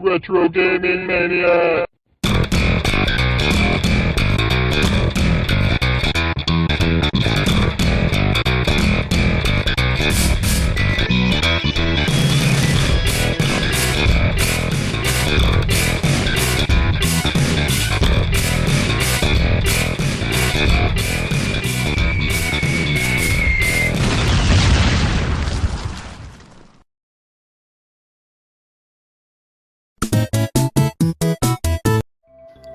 Retro Gaming Mania!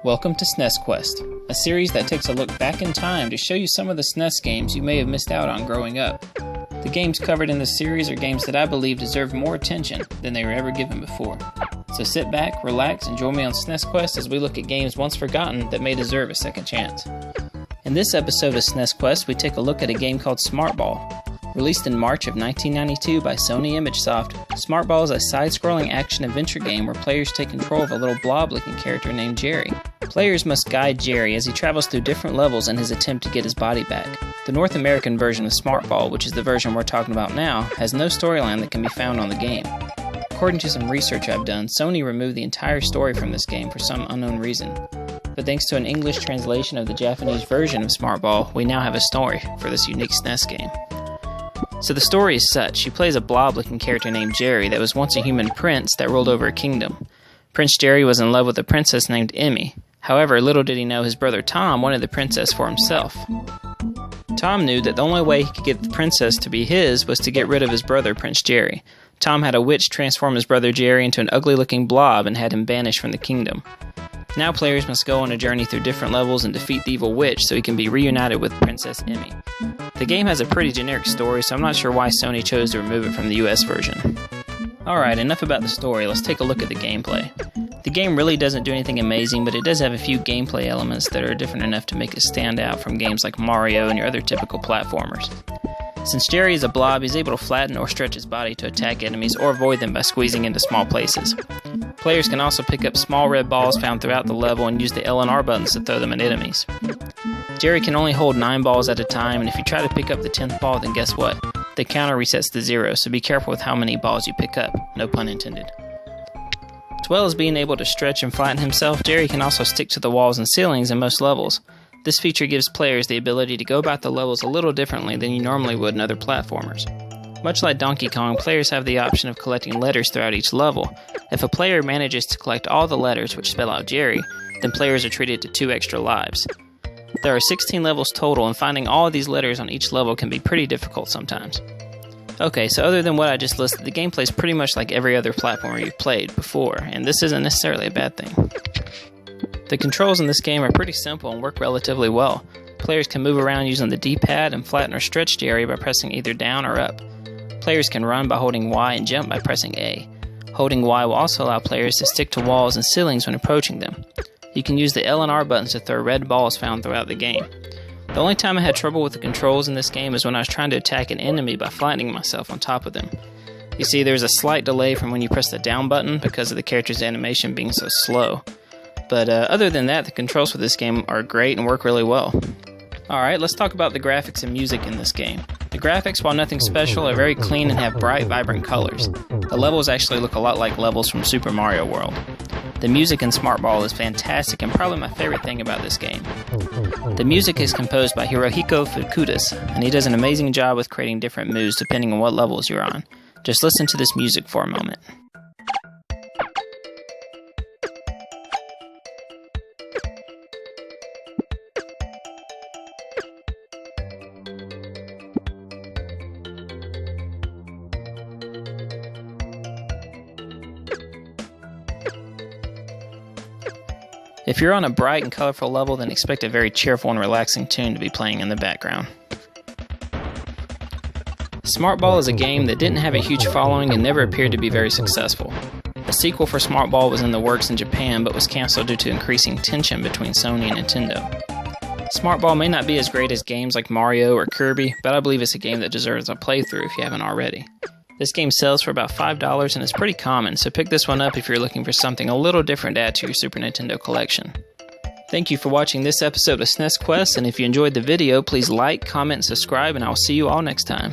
Welcome to Snes Quest, a series that takes a look back in time to show you some of the SNES games you may have missed out on growing up. The games covered in this series are games that I believe deserve more attention than they were ever given before. So sit back, relax, and join me on Snes Quest as we look at games once forgotten that may deserve a second chance. In this episode of Snes Quest, we take a look at a game called Smart Ball. Released in March of 1992 by Sony ImageSoft, Smart Ball is a side-scrolling action-adventure game where players take control of a little blob-looking character named Jerry. Players must guide Jerry as he travels through different levels in his attempt to get his body back. The North American version of Smart Ball, which is the version we're talking about now, has no storyline that can be found on the game. According to some research I've done, Sony removed the entire story from this game for some unknown reason. But thanks to an English translation of the Japanese version of Smart Ball, we now have a story for this unique SNES game. So the story is such: you play as a blob-looking character named Jerry that was once a human prince that ruled over a kingdom. Prince Jerry was in love with a princess named Emmy. However, little did he know his brother Tom wanted the princess for himself. Tom knew that the only way he could get the princess to be his was to get rid of his brother, Prince Jerry. Tom had a witch transform his brother Jerry into an ugly-looking blob and had him banished from the kingdom. Now players must go on a journey through different levels and defeat the evil witch so he can be reunited with Princess Emmy. The game has a pretty generic story, so I'm not sure why Sony chose to remove it from the US version. Alright, enough about the story, let's take a look at the gameplay. The game really doesn't do anything amazing, but it does have a few gameplay elements that are different enough to make it stand out from games like Mario and your other typical platformers. Since Jerry is a blob, he's able to flatten or stretch his body to attack enemies or avoid them by squeezing into small places. Players can also pick up small red balls found throughout the level and use the L and R buttons to throw them at enemies. Jerry can only hold 9 balls at a time, and if you try to pick up the 10th ball, then guess what? The counter resets to 0, so be careful with how many balls you pick up, no pun intended. As well as being able to stretch and flatten himself, Jerry can also stick to the walls and ceilings in most levels. This feature gives players the ability to go about the levels a little differently than you normally would in other platformers. Much like Donkey Kong, players have the option of collecting letters throughout each level. If a player manages to collect all the letters which spell out Jerry, then players are treated to 2 extra lives. There are 16 levels total, and finding all of these letters on each level can be pretty difficult sometimes. Okay, so other than what I just listed, the gameplay is pretty much like every other platformer you've played before, and this isn't necessarily a bad thing. The controls in this game are pretty simple and work relatively well. Players can move around using the D-pad and flatten or stretch Jerry by pressing either down or up. Players can run by holding Y and jump by pressing A. Holding Y will also allow players to stick to walls and ceilings when approaching them. You can use the L and R buttons to throw red balls found throughout the game. The only time I had trouble with the controls in this game is when I was trying to attack an enemy by flattening myself on top of them. You see, there's a slight delay from when you press the down button because of the character's animation being so slow. But other than that, the controls for this game are great and work really well. Alright, let's talk about the graphics and music in this game. The graphics, while nothing special, are very clean and have bright, vibrant colors. The levels actually look a lot like levels from Super Mario World. The music in Smart Ball is fantastic and probably my favorite thing about this game. The music is composed by Hirohiko Fukudas, and he does an amazing job with creating different moves depending on what levels you're on. Just listen to this music for a moment. If you're on a bright and colorful level, then expect a very cheerful and relaxing tune to be playing in the background. Smart Ball is a game that didn't have a huge following and never appeared to be very successful. A sequel for Smart Ball was in the works in Japan but was cancelled due to increasing tension between Sony and Nintendo. Smart Ball may not be as great as games like Mario or Kirby, but I believe it's a game that deserves a playthrough if you haven't already. This game sells for about $5 and is pretty common, so pick this one up if you're looking for something a little different to add to your Super Nintendo collection. Thank you for watching this episode of Snes Quest, and if you enjoyed the video, please like, comment, and subscribe, and I will see you all next time.